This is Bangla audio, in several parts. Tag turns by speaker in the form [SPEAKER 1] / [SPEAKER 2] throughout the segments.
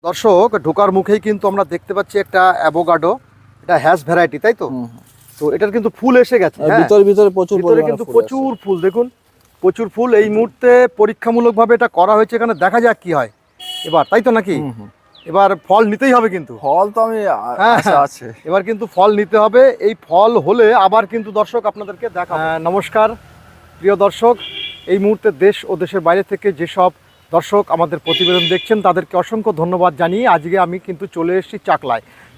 [SPEAKER 1] দর্শক ঢোকার মুখেই কিন্তু আমরা দেখতে পাচ্ছি একটা অ্যাভোকাডো, এটা হ্যাশ ভ্যারাইটি, তাই তো? তো এটার কিন্তু ফুল এসে গেছে,
[SPEAKER 2] ভিতরে প্রচুর
[SPEAKER 1] ভিতরে কিন্তু প্রচুর ফুল, দেখুন প্রচুর ফুল। এই মুহূর্তে পরীক্ষামূলকভাবে এটা করা হয়েছে, এখানে দেখা যাক কি হয় এবার, তাই তো নাকি? এবার ফল নিতেই হবে, কিন্তু
[SPEAKER 2] ফল তো আমি আছে,
[SPEAKER 1] এবার কিন্তু ফল নিতে হবে। এই ফল হলে আবার কিন্তু দর্শক আপনাদেরকে দেখাবো। নমস্কার প্রিয় দর্শক, এই মুহূর্তে দেশ ও দেশের বাইরে থেকে যেসব দর্শক আমাদের প্রতিবেদন দেখছেন তাদেরকে অসংখ্য ধন্যবাদ জানিয়ে আজকে আমি কিন্তু চলে এসেছি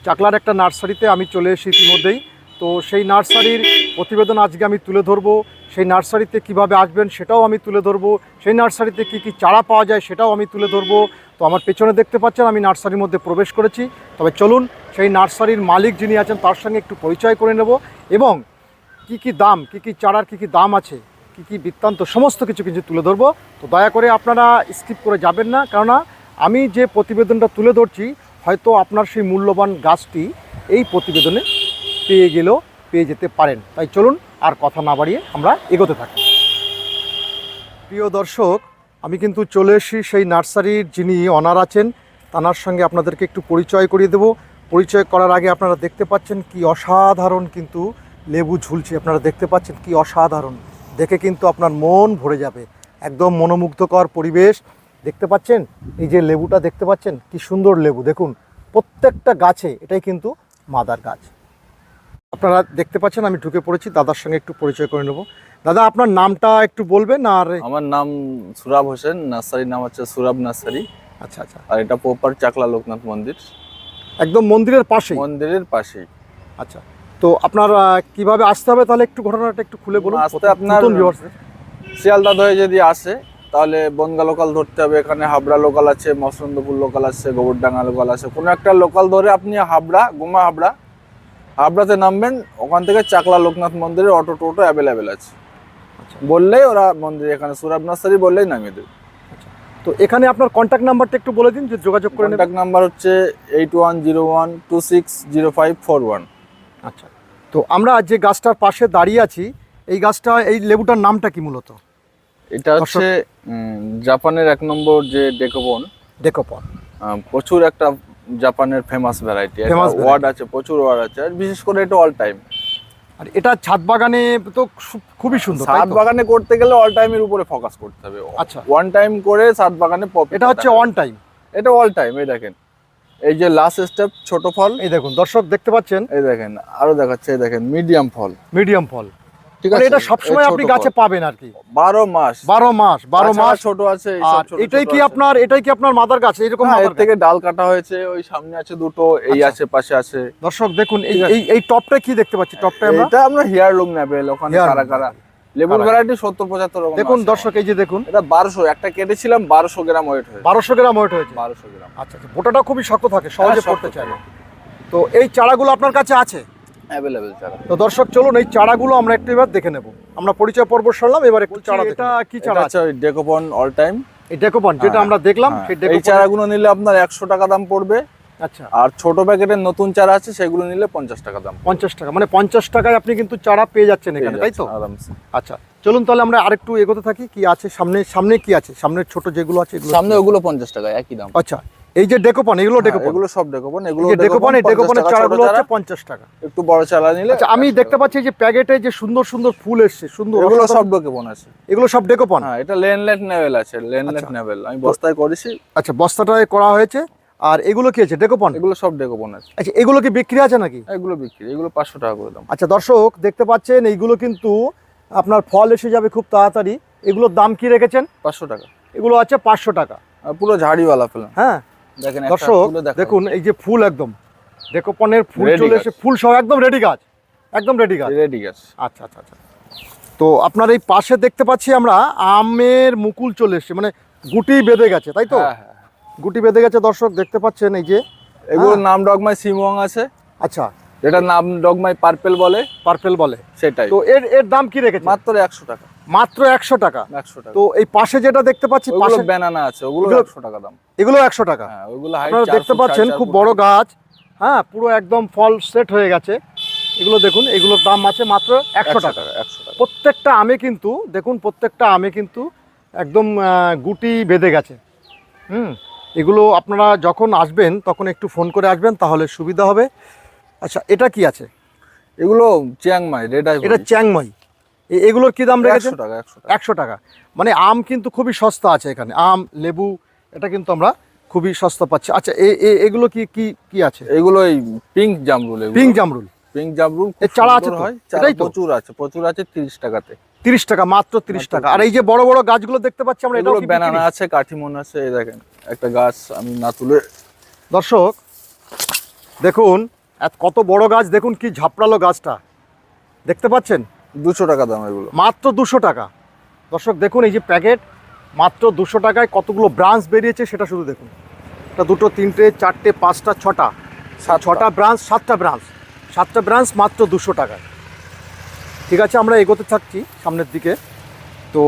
[SPEAKER 1] চাকলার একটা নার্সারিতে আমি চলে এসেছি ইতিমধ্যেই। তো সেই নার্সারির প্রতিবেদন আজকে আমি তুলে ধরবো, সেই নার্সারিতে কিভাবে আসবেন সেটাও আমি তুলে ধরবো, সেই নার্সারিতে কি কি চারা পাওয়া যায় সেটাও আমি তুলে ধরবো। তো আমার পেছনে দেখতে পাচ্ছেন আমি নার্সারির মধ্যে প্রবেশ করেছি। তবে চলুন সেই নার্সারির মালিক যিনি আছেন তার সঙ্গে একটু পরিচয় করে নেব, এবং কি কি দাম, কি কি চারার কি কি দাম আছে, কি কি বৃত্তান্ত, সমস্ত কিছু তুলে ধরবো। তো দয়া করে আপনারা স্কিপ করে যাবেন না, কেননা আমি যে প্রতিবেদনটা তুলে ধরছি হয়তো আপনার সেই মূল্যবান গাছটি এই প্রতিবেদনে পেয়ে যেতে পারেন। তাই চলুন আর কথা না বাড়িয়ে আমরা এগোতে থাকি। প্রিয় দর্শক, আমি কিন্তু চলে এসেছি সেই নার্সারির যিনি অনার আছেন তার সঙ্গে আপনাদেরকে একটু পরিচয় করিয়ে দেব। পরিচয় করার আগে আপনারা দেখতে পাচ্ছেন কি অসাধারণ কিন্তু লেবু ঝুলছে, আপনারা দেখতে পাচ্ছেন কি অসাধারণ, দেখে কিন্তু আপনার মন ভরে যাবে, একদম মনোমুগ্ধকর পরিবেশ। দেখতে পাচ্ছেন এই যে লেবুটা দেখতে পাচ্ছেন কি সুন্দর লেবু, দেখুন প্রত্যেকটা গাছে এটাই কিন্তু মাদার গাছ। আপনারা দেখতে পাচ্ছেন আমি ঢুকে পড়েছি, দাদার সঙ্গে একটু পরিচয় করে নেব। দাদা আপনার নামটা একটু বলবেন? আর
[SPEAKER 2] আমার নাম সুরাব হোসেন, নার্সারির নাম হচ্ছে সুরাব নার্সারি।
[SPEAKER 1] আচ্ছা আচ্ছা।
[SPEAKER 2] আর এটা প্রপার চাকলা লোকনাথ মন্দির,
[SPEAKER 1] একদম মন্দিরের পাশেই?
[SPEAKER 2] মন্দিরের পাশেই।
[SPEAKER 1] আচ্ছা, তো আপনার কিভাবে আসতে হবে তাহলে একটু ঘটনাটা একটু খুলে বলুন।
[SPEAKER 2] আসতে আপনার শিয়ালদা হয়ে যদি আসে তাহলে বনগা লোকাল ধরতে হবে, এখানে হাবড়া লোকাল আছে, মসরন্দপুর লোকাল আছে, গোবরডাঙ্গা লোকাল আছে, কোনো একটা লোকাল ধরে আপনি হাবড়াতে নামবেন, ওখান থেকে চাকলা লোকনাথ মন্দিরের অটো টোটো অ্যাভেলেবেল আছে। বললেই ওরা মন্দির, এখানে সুরাব নার্সারি বললেই নামিয়ে দেবে।
[SPEAKER 1] তো এখানে আপনার কন্ট্যাক্ট নাম্বারটা একটু বলে দিন যে যোগাযোগ করে নেবেন।
[SPEAKER 2] কন্ট্যাক্ট নাম্বার হচ্ছে 8101260541।
[SPEAKER 1] আচ্ছা, তো আমরা যে গাছটার পাশে দাঁড়িয়ে আছি, এই গাছটা, এই লেবুটার নামটা কি মূলত?
[SPEAKER 2] এটা হচ্ছে জাপানের 1 নম্বর যে ডেকোপন। প্রচুর একটা জাপানের ফেমাস ভ্যারাইটি, ওয়ার্ড আছে, প্রচুর ওয়ার্ড আছে, আর বিশেষ করে এটা অল টাইম।
[SPEAKER 1] আর এটা ছাদ বাগানে তো খুবই সুন্দর।
[SPEAKER 2] ছাদ বাগানে করতে গেলে অল টাইমের উপরে ফোকাস করতে হবে।
[SPEAKER 1] আচ্ছা,
[SPEAKER 2] ওয়ান টাইম করে ছাদ বাগানে
[SPEAKER 1] এটা হচ্ছে অন টাইম,
[SPEAKER 2] এটা অল টাইম। এই দেখেন, এই যে লাস্ট স্টেপ ছোট ফল,
[SPEAKER 1] এই দেখুন দর্শক দেখতে পাচ্ছেন,
[SPEAKER 2] এই দেখেন আরো দেখাচ্ছে, এই দেখেন মিডিয়াম ফল,
[SPEAKER 1] ঠিক আছে? এটা সব সময় আপনি গাছে পাবেন আর কি,
[SPEAKER 2] 12 মাস। ছোট আছে,
[SPEAKER 1] এটাই কি আপনার মাদার গাছ? এরকম
[SPEAKER 2] এর থেকে ডাল কাটা হয়েছে, ওই সামনে আছে দুটো, এই আছে পাশে আছে।
[SPEAKER 1] দর্শক দেখুন এই টপটা কি দেখতে পাচ্ছি, টপটা
[SPEAKER 2] আমরা হেয়ারলুম নেবেল, ওখানে কারা লেবুর ভ্যারাইটি 70-75 রকম
[SPEAKER 1] দেখুন দর্শক, এই যে দেখুন
[SPEAKER 2] এটা 1200, একটা কেটেছিলাম 1200 গ্রাম ওয়েট হয়েছে।
[SPEAKER 1] 1200 গ্রাম ওয়েট হয়েছে।
[SPEAKER 2] 1200 গ্রাম।
[SPEAKER 1] আচ্ছা, বোটাটা খুবই শক্ত থাকে, সহজে পড়তে চায় না। তো এই চারাগুলো আপনার কাছে আছে?
[SPEAKER 2] অ্যাভেলেবেল চারা।
[SPEAKER 1] তো দর্শক চলুন এই চারাগুলো আমরা একটু এবার দেখে নেব। আমরা পরিচয় পর্ব সারলাম, এবার একটু চারা। এটা কি চারা আছে?
[SPEAKER 2] ওই ডেকোপন অল টাইম।
[SPEAKER 1] এই ডেকোপন যেটা আমরা দেখলাম,
[SPEAKER 2] এই চারাগুলো নিলে আপনার 100 টাকা দাম পড়বে।
[SPEAKER 1] আচ্ছা,
[SPEAKER 2] আর ছোট প্যাকেটের নতুন চারা আছে, সেগুলো নিলে 50 টাকা দাম।
[SPEAKER 1] 50 টাকা, মানে 50 টাকায় আপনি কিন্তু চারা পেয়ে যাচ্ছেন এখানে, তাই তো?
[SPEAKER 2] আরামসে।
[SPEAKER 1] আচ্ছা, চলুন তাহলে আমরা আরেকটু এগোতে থাকি। কি আছে সামনে কি আছে? সামনের ছোট যেগুলো আছে
[SPEAKER 2] সামনে, ওগুলো 50 টাকা, একই দাম।
[SPEAKER 1] আচ্ছা, এই যে ডেকোপন, এগুলো
[SPEAKER 2] সব ডেকোপন,
[SPEAKER 1] ডেকোপনের চারাগুলো হচ্ছে 50 টাকা।
[SPEAKER 2] একটু বড় চারা নিলে।
[SPEAKER 1] আচ্ছা, আমি দেখতে পাচ্ছি যে প্যাকেটে যে সুন্দর সুন্দর ফুল এসছে, সুন্দর,
[SPEAKER 2] এগুলো সব ডেকোপন আছে।
[SPEAKER 1] এগুলো সব ডেকোপন?
[SPEAKER 2] হ্যাঁ, এটা লেনলেট নেভেল আছে, লেনলেট নেভেল আমি বস্তায় করেছি।
[SPEAKER 1] আচ্ছা, বস্তাটায় করা হয়েছে। আর এগুলো কি আছে? ডেকোপন?
[SPEAKER 2] এগুলো সব ডেকোপন আছে।
[SPEAKER 1] আচ্ছা, এগুলো কি বিক্রি আছে নাকি?
[SPEAKER 2] এগুলো বিক্রি, এগুলো 500 টাকা করে দাম।
[SPEAKER 1] আচ্ছা দর্শক দেখতে পাচ্ছেন এইগুলো কিন্তু আপনার ফল এসে যাবে খুব তাড়াতাড়ি। এগুলোর দাম কি রেখেছেন?
[SPEAKER 2] 500 টাকা।
[SPEAKER 1] এগুলো আছে 500 টাকা,
[SPEAKER 2] পুরো ঝাড়িওয়ালা ফল।
[SPEAKER 1] হ্যাঁ
[SPEAKER 2] দেখেন
[SPEAKER 1] দর্শক দেখুন, এই যে ফুল, একদম ডেকোপনের ফুল চলে এসে, ফুল সহ একদম রেডি গাছ, একদম রেডি গাছ। আচ্ছা আচ্ছা আচ্ছা। তো আপনার এই পাশে দেখতে পাচ্ছি আমরা আমের মুকুল চলে এসছে, মানে গুটি বেঁধে গেছে, তাই তো? গুটি বেঁধে গেছে দর্শক দেখতে পাচ্ছেন। এই যে
[SPEAKER 2] এগুলোর নাম ডগমাই সিমোয়াং আছে।
[SPEAKER 1] আচ্ছা,
[SPEAKER 2] এটার নাম ডগমাই পার্পেল বলে, সেটাই।
[SPEAKER 1] তো এর দাম কি রেখেছে?
[SPEAKER 2] মাত্র 100 টাকা।
[SPEAKER 1] মাত্র 100 টাকা।
[SPEAKER 2] 100 টাকা।
[SPEAKER 1] তো এই পাশে যেটা দেখতে পাচ্ছি,
[SPEAKER 2] পাশে ব্যানানা আছে, ওগুলো 100 টাকা দাম।
[SPEAKER 1] এগুলো 100 টাকা।
[SPEAKER 2] হ্যাঁ, ওগুলো
[SPEAKER 1] আপনারা দেখতে পাচ্ছেন খুব বড় গাছ, হ্যাঁ পুরো একদম ফল সেট হয়ে গেছে। এগুলো দেখুন, এগুলোর দাম আছে মাত্র 100 টাকা। প্রত্যেকটা আমে কিন্তু দেখুন, প্রত্যেকটা আমে কিন্তু একদম গুটি বেঁধে গেছে। এগুলো আপনারা যখন আসবেন তখন একটু ফোন করে আসবেন, তাহলে সুবিধা হবে। আচ্ছা, এটা কি আছে?
[SPEAKER 2] এগুলো চিয়াংমাই রেড আই,
[SPEAKER 1] এটা চ্যাংমাই। এগুলোর কি দাম রেখেছেন?
[SPEAKER 2] 100 টাকা।
[SPEAKER 1] 100 টাকা। মানে আম কিন্তু খুবই সস্তা আছে এখানে, আম লেবু এটা কিন্তু আমরা খুবই সস্তা পাচ্ছি। আচ্ছা, এগুলো কি কি কি আছে?
[SPEAKER 2] এগুলো এই পিঙ্ক জামরুল,
[SPEAKER 1] পিঙ্ক জামরুল।
[SPEAKER 2] পিঙ্ক জামরুল
[SPEAKER 1] এর চারা আছে তো?
[SPEAKER 2] হয়,
[SPEAKER 1] এটাই তো?
[SPEAKER 2] প্রচুর আছে 30 টাকাতে।
[SPEAKER 1] 30 টাকা, মাত্র 30 টাকা। আর এই যে বড় বড় গাছগুলো দেখতে পাচ্ছি আমরা, এটাও
[SPEAKER 2] এগুলো
[SPEAKER 1] কি
[SPEAKER 2] ব্যানানা
[SPEAKER 1] বিক্রি?
[SPEAKER 2] আছে, কাঠিমন আছে। এই দেখেন একটা গাছ আমি না তুলে,
[SPEAKER 1] দর্শক দেখুন কত বড় গাছ, দেখুন কি ঝাপড়ালো গাছটা, দেখতে পাচ্ছেন?
[SPEAKER 2] 200 টাকা দাম এগুলো।
[SPEAKER 1] মাত্র 200 টাকা। দর্শক দেখুন এই যে প্যাকেট, মাত্র 200 টাকায় কতগুলো ব্রাঞ্চ বেরিয়েছে সেটা শুধু দেখুন। একটা, দুটো, তিনটে, চারটে, পাঁচটা, ছটা, 6টা ব্রাঞ্চ, 7টা ব্রাঞ্চ, 7টা ব্রাঞ্চ মাত্র 200 টাকায়। ঠিক আছে, আমরা এগোতে থাকছি সামনের দিকে। তো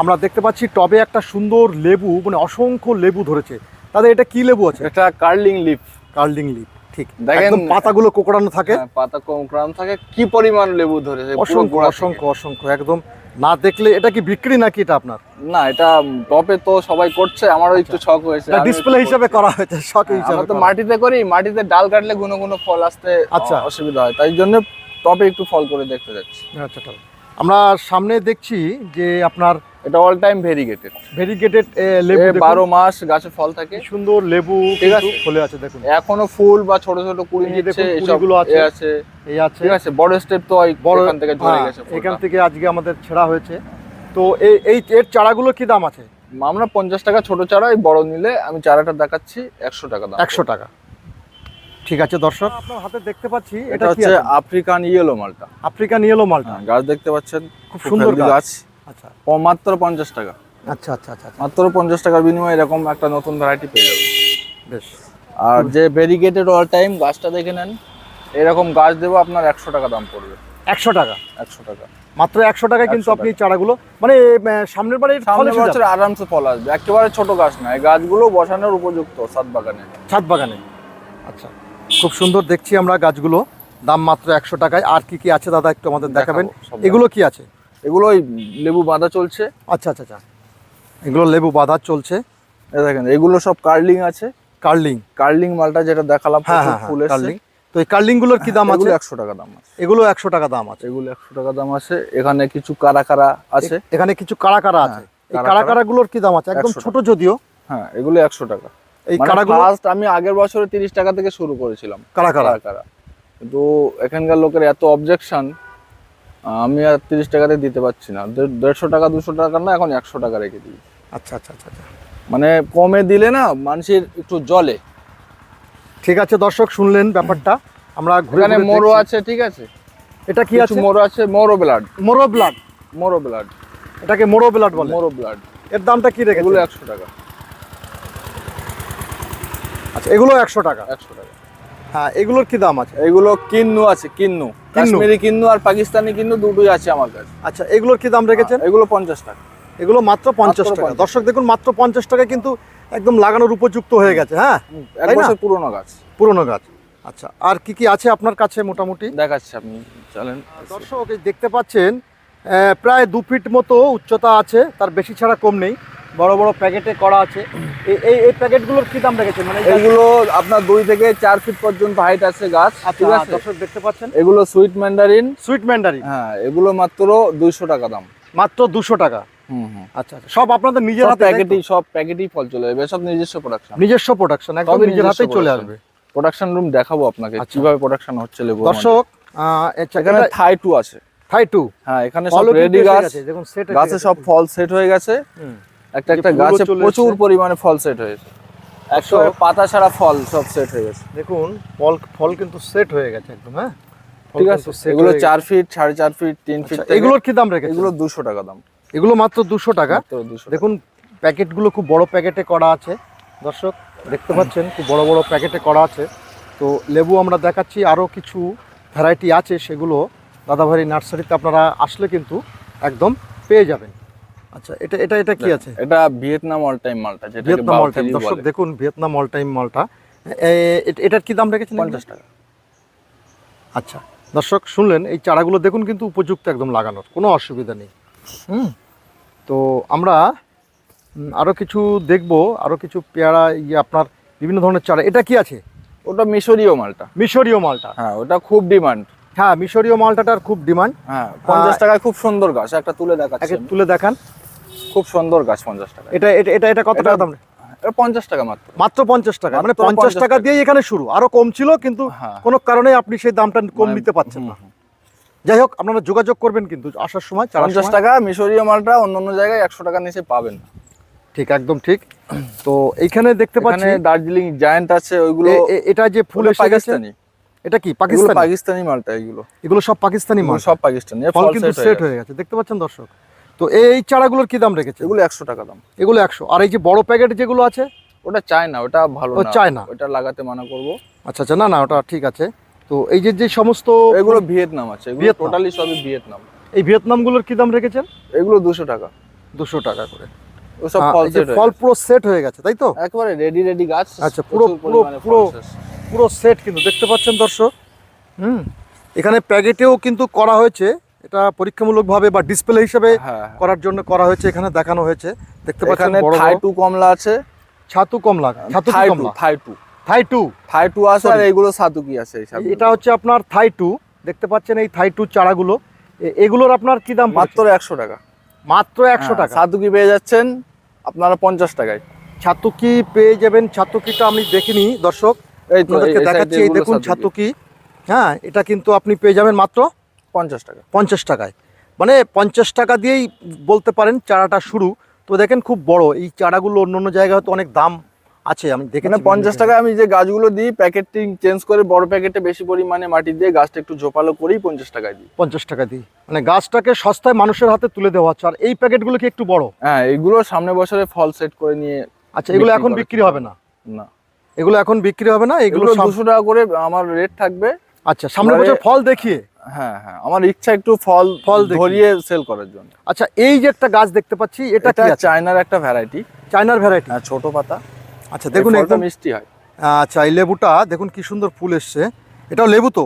[SPEAKER 1] আমরা দেখতে পাচ্ছি টবে একটা সুন্দর লেবু, মানে অসংখ্য লেবু ধরেছে। তাদের এটা কি লেবু আছে?
[SPEAKER 2] এটা কার্লিং লিফ।
[SPEAKER 1] কার্লিং লিফ, ঠিক।
[SPEAKER 2] দেখেন
[SPEAKER 1] একদম পাতাগুলো কোকড়ানো থাকে।
[SPEAKER 2] হ্যাঁ, পাতা কোকড়ানো থাকে। কি পরিমাণ লেবু ধরেছে, পুরো
[SPEAKER 1] অসংখ্য
[SPEAKER 2] গোড়া থেকে।
[SPEAKER 1] অসংখ্য অসংখ্য, একদম না দেখলে। এটা কি বিক্রি নাকি এটা আপনার?
[SPEAKER 2] না, এটা টপে তো সবাই করছে, আমারও একটু শখ হয়েছে।
[SPEAKER 1] এটা ডিসপ্লে হিসাবে করা হয়েছে, শখ হিসাবে।
[SPEAKER 2] আমরা তো মাটিতে করি, মাটিতে ডাল কাটলে গুনো গুনো ফল আসতে
[SPEAKER 1] আচ্ছা,
[SPEAKER 2] অসুবিধা হয়, তাই জন্য টপে একটু ফল করে দেখতে যাচ্ছি।
[SPEAKER 1] আচ্ছা, ঠিক। আমরা সামনে দেখছি যে আপনার
[SPEAKER 2] এটা অল টাইম ভেরিগেটেড
[SPEAKER 1] ভেরিগেটেড লেবু,
[SPEAKER 2] 12 মাস গাছে ফল থাকে।
[SPEAKER 1] কি সুন্দর লেবু
[SPEAKER 2] ঠিক আছে,
[SPEAKER 1] কিন্তু ফলে আছে দেখুন।
[SPEAKER 2] এখনো ফুল বা ছোট ছোট কুড়ি
[SPEAKER 1] এই যে
[SPEAKER 2] দিচ্ছে,
[SPEAKER 1] দেখুন,
[SPEAKER 2] এইসব
[SPEAKER 1] কুড়িগুলো আছে।
[SPEAKER 2] আছে।
[SPEAKER 1] এই আছে,
[SPEAKER 2] ঠিক আছে, বড় স্টেপ তো
[SPEAKER 1] বড়
[SPEAKER 2] এখান থেকে ঝরে গেছে ফুলটা।
[SPEAKER 1] এখান থেকে আজকে আমাদের ছেঁড়া হয়েছে। তো এর চারাগুলো কি দাম আছে?
[SPEAKER 2] আমরা 50 টাকা ছোট চারা, এই বড় নিলে আমি চারাটা দেখাচ্ছি 100 টাকা দাম।
[SPEAKER 1] 100 টাকা। ঠিক আছে দর্শক, আপনার হাতে দেখতে পাচ্ছি
[SPEAKER 2] এটা হচ্ছে আফ্রিকান ইয়েলো মালটা।
[SPEAKER 1] আফ্রিকান ইয়েলো মালটা।
[SPEAKER 2] গাছ দেখতে পাচ্ছেন,
[SPEAKER 1] খুব সুন্দর গাছ। আচ্ছা,
[SPEAKER 2] মাত্র 50 টাকা।
[SPEAKER 1] আচ্ছা আচ্ছা আচ্ছা,
[SPEAKER 2] মাত্র 50 টাকার বিনিময়ে এরকম একটা নতুন ভ্যারাইটি পেয়ে যাবেন।
[SPEAKER 1] বেশ।
[SPEAKER 2] আর যে ভেরিগেটেড অল টাইম গাছটা দেখে নেন, এরকম গাছ দেবো আপনার 100 টাকা দাম পড়বে।
[SPEAKER 1] 100 টাকা?
[SPEAKER 2] 100 টাকা,
[SPEAKER 1] মাত্র 100 টাকায় কিন্তু
[SPEAKER 2] 100
[SPEAKER 1] আপনি চারাগুলো, মানে সামনের বারে
[SPEAKER 2] সামনের বছর আরামসে ফল আসবে। একেবারে ছোট গাছ না, এই গাছগুলো বসানোর উপযুক্ত ছাদ বাগানে।
[SPEAKER 1] ছাদ বাগানে। আচ্ছা, খুব সুন্দর দেখছি আমরা গাছগুলো, দাম মাত্র 100 টাকায়। আর কি কি আছে দাদা একটু আমাদের দেখাবেন? এগুলো কি আছে?
[SPEAKER 2] এগুলো ওই লেবু বাঁধা চলছে।
[SPEAKER 1] আচ্ছা আচ্ছা আচ্ছা, এগুলো লেবু বাঁধা চলছে।
[SPEAKER 2] এই দেখেন এগুলো সব কার্লিং আছে।
[SPEAKER 1] কার্লিং
[SPEAKER 2] মালটা যেটা দেখালাম,
[SPEAKER 1] হ্যাঁ
[SPEAKER 2] প্রচুর
[SPEAKER 1] হ্যাঁ,
[SPEAKER 2] ফুল এসেছে।
[SPEAKER 1] কার্লিং। তো এই কার্লিং গুলোর কি দাম আছে?
[SPEAKER 2] 100 টাকা দাম আছে।
[SPEAKER 1] এগুলো 100 টাকা দাম আছে।
[SPEAKER 2] এগুলো 100 টাকা দাম আছে। এখানে কিছু কারা আছে।
[SPEAKER 1] এখানে কিছু কারা আছে। এই কারা গুলোর কি দাম আছে? একদম ছোট যদিও।
[SPEAKER 2] হ্যাঁ, এগুলো 100 টাকা।
[SPEAKER 1] এই কারাগুলো
[SPEAKER 2] ফার্স্ট আমি আগের বছরে 30 টাকা থেকে শুরু করেছিলাম কারা। কিন্তু এখানকার লোকের এত অবজেকশন, আমি আর 30 টাকাতে দিতে পারছি না। 150 টাকা 200 টাকা না, এখন 100 টাকা রেখে দিই।
[SPEAKER 1] আচ্ছা আচ্ছা আচ্ছা,
[SPEAKER 2] মানে কমে দিলে না মানুষের একটু জলে।
[SPEAKER 1] ঠিক আছে দর্শক, শুনলেন ব্যাপারটা। আমরা
[SPEAKER 2] এখানে মোরো আছে। ঠিক আছে,
[SPEAKER 1] এটা কি আছে?
[SPEAKER 2] মোরো আছে, মোরো ব্লাড।
[SPEAKER 1] এটাকে মোরো ব্লাড বলে।
[SPEAKER 2] মোরো ব্লাড।
[SPEAKER 1] এর দামটা কি রেখেছেন?
[SPEAKER 2] এগুলো 100 টাকা।
[SPEAKER 1] আচ্ছা, এগুলো 100 টাকা।
[SPEAKER 2] 100 টাকা।
[SPEAKER 1] হ্যাঁ, এগুলোর কি দাম আছে?
[SPEAKER 2] এগুলো কিন্নু আছে, কাশ্মীরি কিন্নু আর পাকিস্তানি কিন্নু দুটোই আছে আমার কাছে।
[SPEAKER 1] আচ্ছা, এগুলোর কি দাম রেখেছেন?
[SPEAKER 2] এগুলো 50 টাকা।
[SPEAKER 1] এগুলো মাত্র 50 টাকা। দর্শক দেখুন, মাত্র 50 টাকা কিন্তু একদম লাগানোর উপযুক্ত হয়ে গেছে। হ্যাঁ,
[SPEAKER 2] এক বছর পুরনো গাছ।
[SPEAKER 1] আচ্ছা, আর কি কি আছে আপনার কাছে মোটামুটি?
[SPEAKER 2] দেখাচ্ছি, আপনি চলেন।
[SPEAKER 1] দর্শক এই দেখতে পাচ্ছেন প্রায় 2 ফিট মতো উচ্চতা আছে, তার বেশি ছাড়া কম নেই। বড় বড় প্যাকেটে করা আছে। এই প্যাকেটগুলোর কি দাম রেখেছেন? মানে
[SPEAKER 2] এগুলো আপনার 2 থেকে 4 ফিট পর্যন্ত হাইট আছে গাছ। ঠিক আছে,
[SPEAKER 1] দর্শক দেখতে পাচ্ছেন
[SPEAKER 2] এগুলো সুইট ম্যান্ডারিন।
[SPEAKER 1] হ্যাঁ,
[SPEAKER 2] এগুলো মাত্র 200 টাকা দাম।
[SPEAKER 1] মাত্র 200 টাকা। আচ্ছা আচ্ছা, সব আপনাদের নিজের হাতে?
[SPEAKER 2] সব প্যাকেটেই ফল চলে যাবে, সব নিজস্ব প্রোডাকশন,
[SPEAKER 1] একদম নিজের হাতেই চলে আসবে।
[SPEAKER 2] প্রোডাকশন রুম দেখাবো আপনাকে কিভাবে প্রোডাকশন হচ্ছে লেবু।
[SPEAKER 1] দর্শক
[SPEAKER 2] এখানে থাই 2 আছে। হ্যাঁ, এখানে সব রেডি গাছ। গাছে সব ফল সেট হয়ে গেছে। একটা গাছে প্রচুর পরিমাণে ফল সেট হয়েছে। 100 পাতা ছাড়া ফল সব সেট হয়ে গেছে।
[SPEAKER 1] দেখুন ফল কিন্তু সেট হয়ে গেছে একদম। হ্যাঁ,
[SPEAKER 2] ঠিক আছে, এগুলো 4 ফিট, 4.5 ফিট, 3 ফিট।
[SPEAKER 1] এগুলোর কি দাম রেখেছেন?
[SPEAKER 2] এগুলো 200 টাকা দাম।
[SPEAKER 1] এগুলো মাত্র 200 টাকা। দেখুন প্যাকেটগুলো খুব বড় প্যাকেটে করা আছে। দর্শক দেখতে পাচ্ছেন, খুব বড় বড় প্যাকেটে করা আছে। তো লেবু আমরা দেখাচ্ছি, আরও কিছু ভ্যারাইটি আছে, সেগুলো দাদাভাই নার্সারিতে আপনারা আসলে কিন্তু একদম পেয়ে যাবেন। আচ্ছা, এটা কি আছে?
[SPEAKER 2] এটা ভিয়েতনাম অল টাইম মালটা, যেটা
[SPEAKER 1] ভিয়েতনাম অল টাইম। দর্শক দেখুন, ভিয়েতনাম অল টাইম মালটা। এটার কি দাম রেখেছেন?
[SPEAKER 2] 50 টাকা।
[SPEAKER 1] আচ্ছা দর্শক শুনলেন, এই চারাগুলো দেখুন কিন্তু উপযুক্ত একদম লাগানোর, কোনো অসুবিধা নেই। তো আমরা আরো কিছু দেখবো, আরো কিছু পেয়ারা আপনার বিভিন্ন ধরনের চারা। এটা কি আছে?
[SPEAKER 2] ওটা মিশরীয় মালটা।
[SPEAKER 1] মিশরীয় মালটা,
[SPEAKER 2] হ্যাঁ ওটা খুব ডিমান্ড।
[SPEAKER 1] হ্যাঁ মিশরীয় মালটাটার খুব ডিমান্ড।
[SPEAKER 2] হ্যাঁ 50 টাকায় খুব সুন্দর গাছ, একটা তুলে দেখাচ্ছি।
[SPEAKER 1] তুলে দেখান।
[SPEAKER 2] খুব সুন্দর গাছ 50 টাকা।
[SPEAKER 1] এটা এটা এটা এটা কত টাকা দাম?
[SPEAKER 2] এটা 50 টাকা মাত্র।
[SPEAKER 1] মাত্র 50 টাকা, মানে 50 টাকা দিয়েই এখানে শুরু। আরো কম ছিল কিন্তু কোনো কারণে আপনি সেই দামটা কম নিতে পারছেন না। যাই হোক, আপনারা যোগাযোগ করবেন কিন্তু আসার সময়।
[SPEAKER 2] 50 টাকা মিশরীয় মালটা অন্য অন্য জায়গায় 100 টাকার নিচে পাবেন না।
[SPEAKER 1] ঠিক, একদম ঠিক। তো এইখানে দেখতে পাচ্ছি
[SPEAKER 2] দার্জিলিং জায়ান্ট আছে, ওইগুলো।
[SPEAKER 1] এটা যে ফুল এসে গেছে, এটা কি পাকিস্তানি?
[SPEAKER 2] পাকিস্তানি মালটা
[SPEAKER 1] এগুলো সব পাকিস্তানি মাল,
[SPEAKER 2] সব পাকিস্তানি।
[SPEAKER 1] ফল কিন্তু সেট হয়ে গেছে, দেখতে পাচ্ছেন দর্শক। তো এই চারাগুলোর কি দাম রেখেছে?
[SPEAKER 2] এগুলো 100 টাকা দাম।
[SPEAKER 1] এগুলো 100। আর এই যে বড় প্যাকেট যেগুলো আছে,
[SPEAKER 2] ওটা চায়না, ওটা ভালো না,
[SPEAKER 1] চায়না,
[SPEAKER 2] ওটা লাগাতে মানা করব।
[SPEAKER 1] আচ্ছা আচ্ছা, না না ওটা ঠিক আছে। তো এই যে সমস্ত
[SPEAKER 2] এগুলো ভিয়েতনাম আছে, এগুলো টোটালি সবই ভিয়েতনাম।
[SPEAKER 1] এই ভিয়েতনামগুলোর কি দাম রেখেছেন?
[SPEAKER 2] এগুলো 200 টাকা।
[SPEAKER 1] 200 টাকা করে।
[SPEAKER 2] ও সব
[SPEAKER 1] ফল পুরো সেট হয়ে গেছে, তাই তো?
[SPEAKER 2] একেবারে রেডি গাছ।
[SPEAKER 1] আচ্ছা, পুরো সেট কিন্তু দেখতে পাচ্ছেন দর্শক। এখানে প্যাকেটেও কিন্তু করা হয়েছে, এটা পরীক্ষামূলকভাবে বা ডিসপ্লে হিসেবে করার জন্য করা হয়েছে, এখানে দেখানো হয়েছে। দেখতে পাচ্ছেন বড়
[SPEAKER 2] থাই-টু কমলা আছে।
[SPEAKER 1] ছাতু কমলা, ছাতু কমলা, থাই-টু আছে। আর এইগুলো সাতুকি আছে। এটা হচ্ছে আপনার থাই-টু, দেখতে পাচ্ছেন এই থাই-টু চারাগুলো। এগুলোর আপনার কি দাম?
[SPEAKER 2] মাত্র 100 টাকা।
[SPEAKER 1] মাত্র 100 টাকা।
[SPEAKER 2] সাতুকি পেয়ে যাচ্ছেন আপনারা 50 টাকায়।
[SPEAKER 1] ছাতুকি পেয়ে যাবেন। ছাতুকিটা আমি দেখিনি দর্শক, আপনাদেরকে দেখাচ্ছি। এই দেখুন ছাতুকি, হ্যাঁ এটা কিন্তু আপনি পেয়ে যাবেন মাত্র
[SPEAKER 2] 50 টাকা।
[SPEAKER 1] 50 টাকায়, মানে 50 টাকা দিয়েই বলতে পারেন চারাটা শুরু। তো দেখেন খুব বড় এই চারাগুলো, অন্য অন্য জায়গায় হয়তো অনেক দাম আছে, আমি দেখেছি।
[SPEAKER 2] 50 টাকায় আমি যে গাছগুলো দিই প্যাকেটিং চেঞ্জ করে বড় প্যাকেটে বেশি পরিমাণে মাটি দিয়ে গাছটা একটু ঝোপালো করেই 50 টাকায় দিই।
[SPEAKER 1] 50 টাকা দিই, মানে গাছটাকে সস্তায় মানুষের হাতে তুলে দেওয়া হচ্ছে। আর এই প্যাকেটগুলো কি একটু বড়?
[SPEAKER 2] হ্যাঁ, এইগুলো সামনে বছরে ফল সেট করে নিয়ে।
[SPEAKER 1] আচ্ছা, এগুলো এখন বিক্রি হবে না?
[SPEAKER 2] না,
[SPEAKER 1] এগুলো এখন বিক্রি হবে না। এগুলো
[SPEAKER 2] 200 টাকা করে আমার রেট থাকবে।
[SPEAKER 1] আচ্ছা, সামনে বছর ফল দেখিয়ে।
[SPEAKER 2] হ্যাঁ, আমার ইচ্ছা একটু ফল ধরিয়ে সেল করার জন্য।
[SPEAKER 1] আচ্ছা, এই যে একটা গাছ দেখতে পাচ্ছি, এটা কি?
[SPEAKER 2] চায়নার একটা ভ্যারাইটি।
[SPEAKER 1] চায়নার ভ্যারাইটি,
[SPEAKER 2] হ্যাঁ, ছোট পাতা।
[SPEAKER 1] আচ্ছা, দেখুন একদম
[SPEAKER 2] মিষ্টি হয়।
[SPEAKER 1] আচ্ছা, এই লেবুটা দেখুন কি সুন্দর ফুল এসছে। এটাও লেবু তো?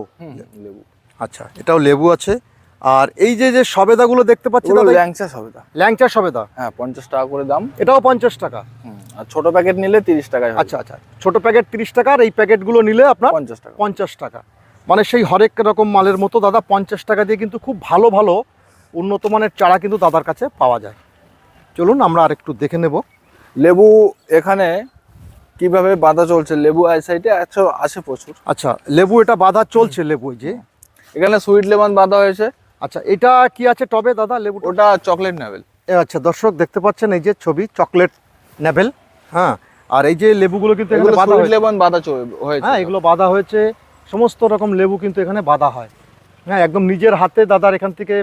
[SPEAKER 2] লেবু। আচ্ছা,
[SPEAKER 1] এটাও লেবু আছে। আর এই যে সবেদাগুলো দেখতে পাচ্ছি,
[SPEAKER 2] ল্যাংচা সবেদা।
[SPEAKER 1] ল্যাংচা সবেদা,
[SPEAKER 2] হ্যাঁ 50 টাকা করে দাম।
[SPEAKER 1] এটাও 50 টাকা।
[SPEAKER 2] আর ছোট প্যাকেট নিলে 30 টাকায়।
[SPEAKER 1] আচ্ছা আচ্ছা, ছোট প্যাকেট 30 টাকা, আর এই প্যাকেটগুলো নিলে আপনার
[SPEAKER 2] 50 টাকা।
[SPEAKER 1] 50 টাকা, মানে সেই হরেক রকম মালের মতো দাদা 50 টাকা দিয়ে কিন্তু খুব ভালো ভালো উন্নত মানের চারা কিন্তু দাদার কাছে পাওয়া যায়। চলুন আমরা আর একটু দেখে নেব
[SPEAKER 2] লেবু এখানে কিভাবে বাঁধা চলছে। লেবু এই সাইডে আছে প্রচুর।
[SPEAKER 1] আচ্ছা, লেবু এটা বাঁধা চলছে। লেবু এই যে
[SPEAKER 2] এখানে সুইট লেমন বাঁধা হয়েছে।
[SPEAKER 1] আচ্ছা, এটা কি আছে টবে দাদা? লেবু,
[SPEAKER 2] ওটা চকলেট নেভেল।
[SPEAKER 1] আচ্ছা দর্শক দেখতে পাচ্ছেন এই যে ছবি, চকলেট নেভেল। হ্যাঁ, আর এই যে লেবুগুলো কিন্তু এখানে বাঁধা হয়েছে।
[SPEAKER 2] লেমন বাঁধা হয়েছে।
[SPEAKER 1] হ্যাঁ, এগুলো বাঁধা হয়েছে। সমস্ত রকম লেবু কিন্তু এখানে বাঁধা হয়। হ্যাঁ, একদম নিজের হাতে দাদার এখান থেকে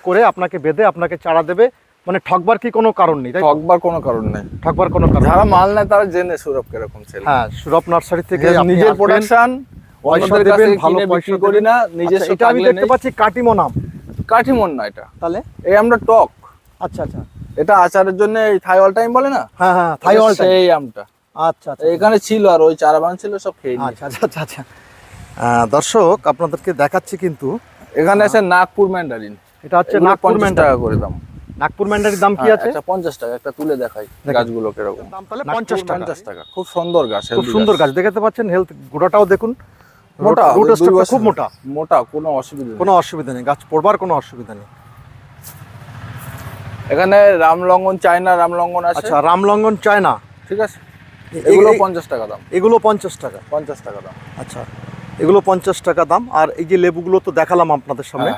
[SPEAKER 1] করে আপনাকে বেঁধে আপনাকে চারা দেবে। মানে ঠকবার কি কোনো কারণ নেই?
[SPEAKER 2] ঠকবার কোনো কারণ নেই।
[SPEAKER 1] ঠকবার কোনো কারণ,
[SPEAKER 2] যারা মাল নেয় তারা জেনে সুরভ কিরকম ছেলে।
[SPEAKER 1] হ্যাঁ, সুরভ নার্সারি থেকে
[SPEAKER 2] নিজের প্রোডাকশন, অন্যদের কাছে ভালো পয়সা করি না, নিজের।
[SPEAKER 1] এটা আমি দেখতে পাচ্ছি কাটিমন আম।
[SPEAKER 2] কাটিমন না এটা,
[SPEAKER 1] তাহলে
[SPEAKER 2] এই আমটা টক।
[SPEAKER 1] আচ্ছা আচ্ছা,
[SPEAKER 2] এটা আচারের জন্য এই থাই অল টাইম বলে না?
[SPEAKER 1] হ্যাঁ হ্যাঁ, থাই অল টাইম,
[SPEAKER 2] এই আমটা।
[SPEAKER 1] আচ্ছা আচ্ছা,
[SPEAKER 2] এখানে ছিল আর ওই চারা বাগান ছিল, সব খেয়ে নিয়েছে।
[SPEAKER 1] আচ্ছা আচ্ছা আচ্ছা। দর্শক আপনাদেরকে দেখাচ্ছি কিন্তু
[SPEAKER 2] এখানে আছে নাগপুর ম্যান্ডারিন।
[SPEAKER 1] এটা হচ্ছে নাগপুর ম্যান্ডারিন।
[SPEAKER 2] 50 টাকা করে দাম।
[SPEAKER 1] নাগপুর ম্যান্ডারির দাম কি আছে?
[SPEAKER 2] আচ্ছা, 50 টাকা। একটা তুলে দেখাই গাছগুলো কিরকম
[SPEAKER 1] দাম। তাহলে 50
[SPEAKER 2] টাকা। খুব সুন্দর গাছ,
[SPEAKER 1] খুব সুন্দর গাছ দেখতে পাচ্ছেন। হেলথ গোড়াটাও দেখুন,
[SPEAKER 2] মোটা,
[SPEAKER 1] রুট স্ট্রাকচার খুব মোটা।
[SPEAKER 2] কোনো অসুবিধা নেই।
[SPEAKER 1] কোনো অসুবিধা নেই, গাছ পড়বার কোনো অসুবিধা নেই।
[SPEAKER 2] এখানে রামলঙ্গন চায়না রামলঙ্গন আছে।
[SPEAKER 1] আচ্ছা, রামলঙ্গন চায়না,
[SPEAKER 2] ঠিক আছে। এগুলো 50 টাকা দাম।
[SPEAKER 1] এগুলো 50 টাকা।
[SPEAKER 2] 50 টাকা দাম।
[SPEAKER 1] আচ্ছা, এগুলো 50 টাকা দাম। আর এই যে লেবুগুলো তো দেখালাম আপনাদের সামনে।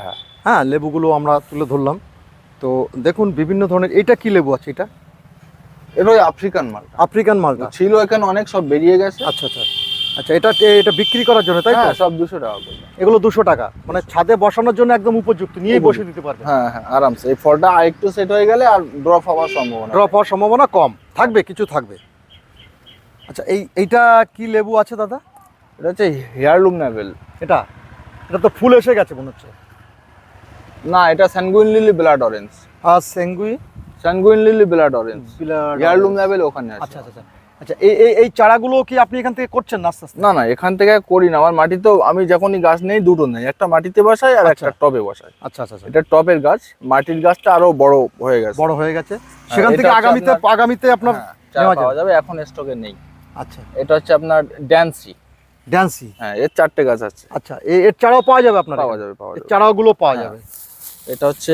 [SPEAKER 1] হ্যাঁ, লেবুগুলো আমরা তুলে ধরলাম। তো দেখুন বিভিন্ন ধরনের। এটা কি লেবু আছে? এটা
[SPEAKER 2] ওই আফ্রিকান মাল।
[SPEAKER 1] আফ্রিকান মালটা
[SPEAKER 2] ছিল এখানে অনেক, সব বেরিয়ে গেছে।
[SPEAKER 1] আচ্ছা আচ্ছা আচ্ছা, এটা বিক্রি করার জন্য, তাই তো?
[SPEAKER 2] সব 200 টাকা করে।
[SPEAKER 1] এগুলো 200 টাকা, মানে ছাদে বসানোর জন্য একদম উপযুক্ত, নিয়েই বসে দিতে পারবে।
[SPEAKER 2] হ্যাঁ হ্যাঁ, আরামসে। এই ফলটা আরেকটু সেট হয়ে গেলে আর ড্রপ হওয়ার সম্ভাবনা
[SPEAKER 1] কম থাকবে, কিছু থাকবে। আচ্ছা, এইটা কি লেবু আছে দাদা?
[SPEAKER 2] এটা হচ্ছে হেয়ারলুম নেভেল।
[SPEAKER 1] এটা তো ফুল এসে গেছে মনে হচ্ছে।
[SPEAKER 2] না, এটা স্যানগুইন লিলি ব্লাড অরেঞ্জ।
[SPEAKER 1] আর
[SPEAKER 2] স্যানগুইন লিলি ব্লাড অরেঞ্জ, হেয়ারলুম নেভেল ওখানে আছে।
[SPEAKER 1] আচ্ছা আচ্ছা, আচ্ছা, এই চারাগুলো কি আপনি এখান থেকে করছেন না আস্তে আস্তে?
[SPEAKER 2] না এখান থেকে করি না, আমার মাটি তো আমি যখনই গাছ নেই দুটো নেই, একটা মাটিতে বসাই আর একটা টবে বসাই।
[SPEAKER 1] আচ্ছা আচ্ছা,
[SPEAKER 2] এটা টবের গাছ, মাটির গাছটা আরো বড় হয়ে গেছে। সেখান থেকে
[SPEAKER 1] আগামীতে আপনার
[SPEAKER 2] চারা পাওয়া যাবে, এখন স্টকে নেই।
[SPEAKER 1] আচ্ছা,
[SPEAKER 2] এটা হচ্ছে আপনার ড্যান্সি। হ্যাঁ, এর 4টে গাছ আছে।
[SPEAKER 1] আচ্ছা, এর চারাও পাওয়া যাবে আপনার?
[SPEAKER 2] পাওয়া যাবে।
[SPEAKER 1] চারাগুলো পাওয়া যাবে।
[SPEAKER 2] এটা হচ্ছে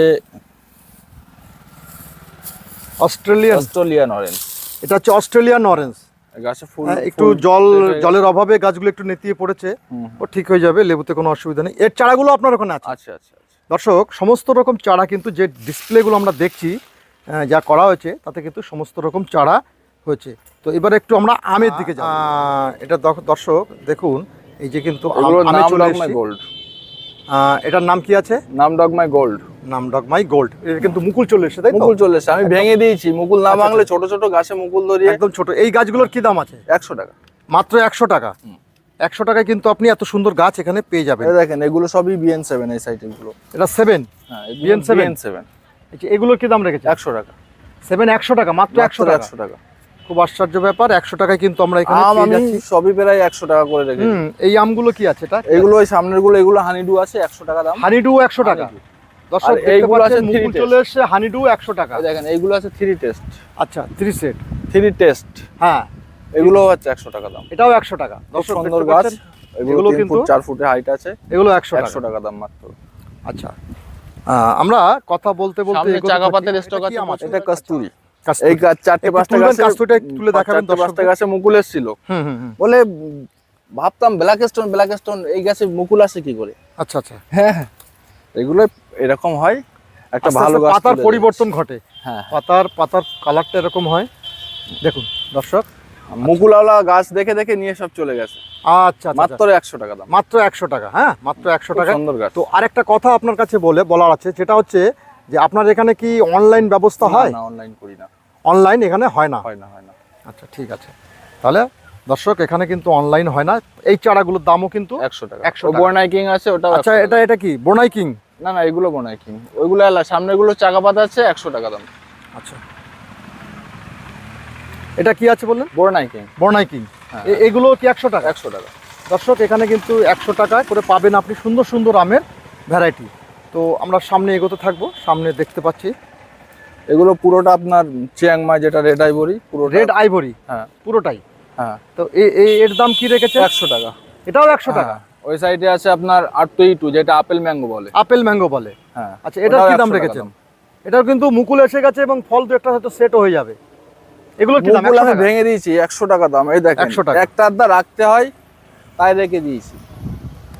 [SPEAKER 1] অস্ট্রেলিয়ান অরেঞ্জ। এটা হচ্ছে অস্ট্রেলিয়ান অরেঞ্জ।
[SPEAKER 2] গাছে ফুল
[SPEAKER 1] একটু জলের অভাবে গাছগুলো একটু নেতিয়ে পড়েছে, ও ঠিক হয়ে যাবে, লেবুতে কোনো অসুবিধা নেই। এর চারাগুলো আপনার ওখানে আছে?
[SPEAKER 2] আচ্ছা।
[SPEAKER 1] দর্শক, সমস্ত রকম চারা কিন্তু যে ডিসপ্লেগুলো আমরা দেখছি যা করা হয়েছে তাতে কিন্তু সমস্ত রকম চারা হয়েছে। তো এবারে একটু আমরা আমের দিকে যাব। এটা দর্শক দেখুন, এই যে কিন্তু আমে চলে এসেছে। এটার নাম কি আছে?
[SPEAKER 2] নাম ডগমাই গোল্ড।
[SPEAKER 1] এটা কিন্তু মুকুল চলে এসেছে, তাই তো?
[SPEAKER 2] মুকুল চলে এসেছে, আমি ভেঙে দিয়েছি। মুকুল না ভাঙলে ছোট ছোট গাছে মুকুল ধরিয়ে
[SPEAKER 1] একদম ছোট। এই গাছগুলোর কি দাম আছে?
[SPEAKER 2] 100 টাকা।
[SPEAKER 1] মাত্র 100 টাকা। 100 টাকায় কিন্তু আপনি এত সুন্দর গাছ এখানে পেয়ে যাবেন।
[SPEAKER 2] দেখেন, এগুলো সবই BN7 এই সাইটের গুলো।
[SPEAKER 1] এটা 7?
[SPEAKER 2] হ্যাঁ,
[SPEAKER 1] BN7। আচ্ছা, এগুলোর কি দাম রেখেছে?
[SPEAKER 2] 100 টাকা।
[SPEAKER 1] 7 100 টাকা, মাত্র 100 টাকা। খুব আশ্চর্য ব্যাপার, 100 টাকায় কিন্তু আমরা এখানে পেয়ে যাচ্ছি।
[SPEAKER 2] সবই প্রায় 100 টাকা করে রেখেছি।
[SPEAKER 1] এই আমগুলো কি আছে এটা?
[SPEAKER 2] এগুলো ওই সামনের গুলো, এগুলো হানিডু আছে 100 টাকা দাম।
[SPEAKER 1] হানিডু 100 টাকা। দর্শক, এইগুলো আছে মুকুল চলে এসেছে, হানিডু 100 টাকা।
[SPEAKER 2] দেখেন, এইগুলো আছে 3 টেস্ট।
[SPEAKER 1] আচ্ছা, 3 সেট
[SPEAKER 2] 3 টেস্ট।
[SPEAKER 1] হ্যাঁ,
[SPEAKER 2] এগুলো হচ্ছে 100 টাকা দাম।
[SPEAKER 1] এটাও 100 টাকা।
[SPEAKER 2] দর্শক, সুন্দর গাছ। এগুলো কিন্তু 4 ফুটের হাইট আছে।
[SPEAKER 1] এগুলো 100
[SPEAKER 2] টাকা দাম মাত্র।
[SPEAKER 1] আচ্ছা, আমরা কথা বলতে
[SPEAKER 2] সামনে চাকাপাতের স্টক আছে। এটা কস্তুরি। এই গাছ 4-5টা গাছে
[SPEAKER 1] তুলে দেখাবেন।
[SPEAKER 2] 4-5টা গাছে মুকুল এসেছিল, বলে ভাবতাম ব্ল্যাক স্টোন এই গাছে মুকুল আসে কি করে।
[SPEAKER 1] আচ্ছা।
[SPEAKER 2] হ্যাঁ, এগুলো এরকম হয়, একটা ভালো গাছ
[SPEAKER 1] পাতার পরিবর্তন ঘটে।
[SPEAKER 2] হ্যাঁ,
[SPEAKER 1] পাতার কালারটা এরকম হয়। দেখুন দর্শক,
[SPEAKER 2] মুকুলওয়ালা গাছ দেখে নিয়ে সব চলে গেছে।
[SPEAKER 1] আচ্ছা,
[SPEAKER 2] মাত্র 100 টাকা দাম।
[SPEAKER 1] মাত্র 100 টাকা। হ্যাঁ, মাত্র 100 টাকা।
[SPEAKER 2] সুন্দর গাছ।
[SPEAKER 1] তো আরেকটা কথা আপনার কাছে বলার আছে, যেটা হচ্ছে যে আপনার এখানে কি অনলাইন ব্যবস্থা হয়?
[SPEAKER 2] না, অনলাইন করি না।
[SPEAKER 1] অনলাইন এখানে হয় না?
[SPEAKER 2] হয় না।
[SPEAKER 1] আচ্ছা, ঠিক আছে। তাহলে দর্শক, এখানে কিন্তু অনলাইন হয় না। এই চারাগুলোর দামও কিন্তু
[SPEAKER 2] 100 টাকা। 100 টাকা। বোরনাই কিং আছে, ওটা।
[SPEAKER 1] আচ্ছা, এটা কি বোরনাই কিং?
[SPEAKER 2] না, এগুলো বোরনাই কিং। ওইগুলো সামনেগুলো চাকাপাতা আছে 100 টাকা দাম।
[SPEAKER 1] আচ্ছা, এটা কি আছে বললেন?
[SPEAKER 2] বোরনাই কিং।
[SPEAKER 1] এগুলো কি 100 টাকা?
[SPEAKER 2] 100 টাকা।
[SPEAKER 1] দর্শক, এখানে কিন্তু 100 টাকা করে পাবেন আপনি সুন্দর সুন্দর আমের ভ্যারাইটি। তো আমরা সামনে এগোতে থাকবো। সামনে দেখতে পাচ্ছি
[SPEAKER 2] এগুলো পুরোটা আপনার চিয়াংমাই, যেটা রেড আইভরি।
[SPEAKER 1] Red ivory? হ্যাঁ, পুরোটাই। হ্যাঁ, তো এর দাম কি রেখেছে?
[SPEAKER 2] 100 টাকা।
[SPEAKER 1] এটাও 100 টাকা।
[SPEAKER 2] ওই সাইডে আছে আপনার R22, যেটা আপেল ম্যাঙ্গো বলে।
[SPEAKER 1] হ্যাঁ, আচ্ছা, এটার কি দাম রেখেছেন? এটাও কিন্তু মুকুল এসে গেছে এবং ফল তো একটা হয়তো সেট হয়ে যাবে। এগুলো কি দাম?
[SPEAKER 2] আমি ভেঙে দিয়েছি, 100 টাকা দাম। এই দেখেন,
[SPEAKER 1] 100 টাকা।
[SPEAKER 2] একটা আধা রাখতে হয়, তাই রেখে দিয়েছি।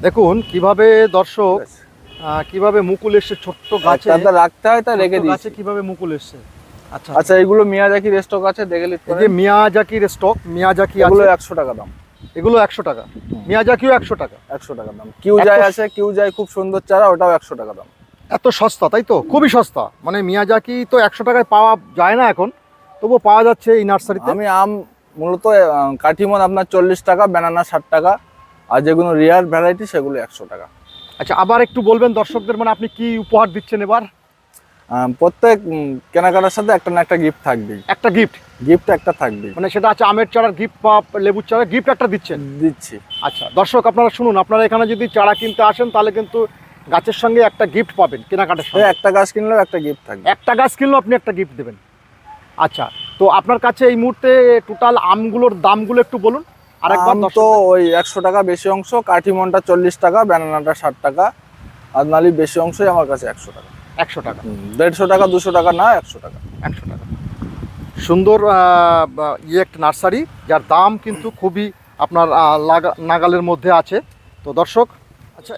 [SPEAKER 1] দেখুন কিভাবে দর্শক, কিভাবে মুকুল এসে ছোট্ট গাছে
[SPEAKER 2] আধা রাখতে হয়, তাই রেখে দিয়েছি।
[SPEAKER 1] কিভাবে মুকুল এসে।
[SPEAKER 2] আচ্ছা, এগুলো মিয়াজাকির স্টক আছে, দেখে নিতে পারেন।
[SPEAKER 1] এই যে মিয়াজাকির স্টক, মিয়াজাকি
[SPEAKER 2] এগুলো 100 টাকা দাম।
[SPEAKER 1] এগুলো 100 টাকা। মিয়াজাকিও 100 টাকা।
[SPEAKER 2] 100 টাকা দাম। কিউজাই আছে, কিউজাই খুব সুন্দর চারা, ওটাও 100 টাকা দাম।
[SPEAKER 1] এত সস্তা, তাই তো? খুবই সস্তা। মানে মিয়াজাকি তো 100 টাকায় পাওয়া যায় না এখন, তবুও পাওয়া যাচ্ছে এই নার্সারিতে।
[SPEAKER 2] আমি আম মূলত কাঠিমন আপনার 40 টাকা, ব্যানানা 60 টাকা, আর যেগুলো রিয়ার ভ্যারাইটি সেগুলো 100 টাকা।
[SPEAKER 1] আচ্ছা, আবার একটু বলবেন দর্শকদের, মানে আপনি কি উপহার দিচ্ছেন এবার?
[SPEAKER 2] প্রত্যেক কেনাকাটার সাথে একটা না একটা গিফট থাকবেই।
[SPEAKER 1] একটা গিফট
[SPEAKER 2] একটা থাকবেই।
[SPEAKER 1] মানে সেটা আছে আমের চারার গিফট বা লেবুর চারার গিফট একটা
[SPEAKER 2] দিচ্ছি।
[SPEAKER 1] আচ্ছা দর্শক, আপনারা শুনুন, আপনারা এখানে যদি চারা কিনতে আসেন তাহলে কিন্তু গাছের সঙ্গে একটা গিফট পাবেন কেনাকাটার সঙ্গে।
[SPEAKER 2] একটা গাছ কিনলেও একটা গিফট থাকবে।
[SPEAKER 1] একটা গাছ কিনলেও আপনি একটা গিফট দেবেন। আচ্ছা, তো আপনার কাছে এই মুহূর্তে টোটাল আমগুলোর দামগুলো একটু বলুন আরেকবার।
[SPEAKER 2] তো ওই 100 টাকা বেশি অংশ, কাঠিমনটা 40 টাকা, ব্যানানাটা 60 টাকা, আর নালি বেশি অংশই আমার কাছে 100 টাকা।
[SPEAKER 1] 100 টাকা।
[SPEAKER 2] 150 টাকা 200 টাকা না, 100 টাকা।
[SPEAKER 1] 100 টাকা। সুন্দর একটা নার্সারি, যার দাম কিন্তু খুবই আপনার নাগালের মধ্যে আছে। তো দর্শক, আচ্ছা,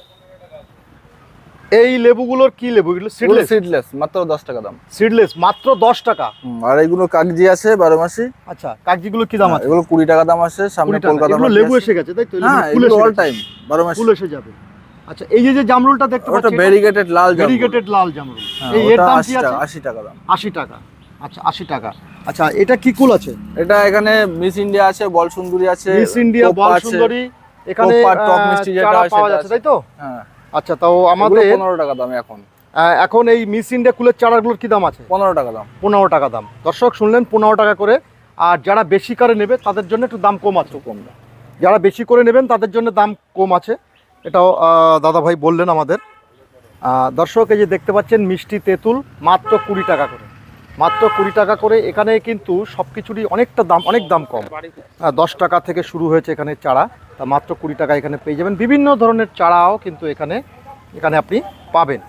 [SPEAKER 1] এই লেবুগুলোর কি লেবু? এগুলো
[SPEAKER 2] সিডলেস, মাত্র 10 টাকা দাম।
[SPEAKER 1] সিডলেস মাত্র 10 টাকা।
[SPEAKER 2] আর এইগুলো কাগজি আছে 12 মাসি।
[SPEAKER 1] আচ্ছা, কাগজিগুলো কি দাম আছে?
[SPEAKER 2] এগুলো 20 টাকা দাম আছে। সামনে কলকাতা
[SPEAKER 1] এগুলো লেবু এসে গেছে, তাই তো?
[SPEAKER 2] হ্যাঁ, এগুলো অল টাইম 12 মাসি
[SPEAKER 1] ফুল এসে যাবে। আচ্ছা, এই যে জামরুলটা দেখতে পাচ্ছেন,
[SPEAKER 2] ওটা ভেরিগেটেড লাল জামরুল।
[SPEAKER 1] এর দাম কি আছে?
[SPEAKER 2] 80 টাকা দাম।
[SPEAKER 1] 80 টাকা। আচ্ছা, 80 টাকা। আচ্ছা, এটা কি কুল আছে?
[SPEAKER 2] এটা এখানে মিস ইন্ডিয়া আছে, বল সুন্দরী আছে,
[SPEAKER 1] মিস ইন্ডিয়া, বল সুন্দরী, এখানে
[SPEAKER 2] টপ মিষ্টি যেটা আছে
[SPEAKER 1] পাওয়া যাচ্ছে, তাই তো?
[SPEAKER 2] হ্যাঁ।
[SPEAKER 1] আচ্ছা, তাও আমাদের
[SPEAKER 2] 15 টাকা দাম এখন
[SPEAKER 1] এই মিস ইন্ডিয়া কুলের চারাগুলোর কি দাম আছে?
[SPEAKER 2] 15 টাকা দাম।
[SPEAKER 1] 15 টাকা দাম। দর্শক শুনলেন, 15 টাকা করে আর যারা বেশি করে নেবে তাদের জন্য একটু দাম কম আছে, কম না, যারা বেশি করে নেবেন তাদের জন্য দাম কম আছে, এটাও দাদাভাই বললেন আমাদের। দর্শক এই যে দেখতে পাচ্ছেন মিষ্টি তেঁতুল মাত্র 20 টাকা করে, মাত্র 20 টাকা করে। এখানে কিন্তু সব কিছুরই অনেকটা দাম, অনেক দাম কম। 10 টাকা থেকে শুরু হয়েছে এখানে চারা, তা মাত্র 20 টাকা এখানে পেয়ে যাবেন। বিভিন্ন ধরনের চারাও কিন্তু এখানে আপনি পাবেন।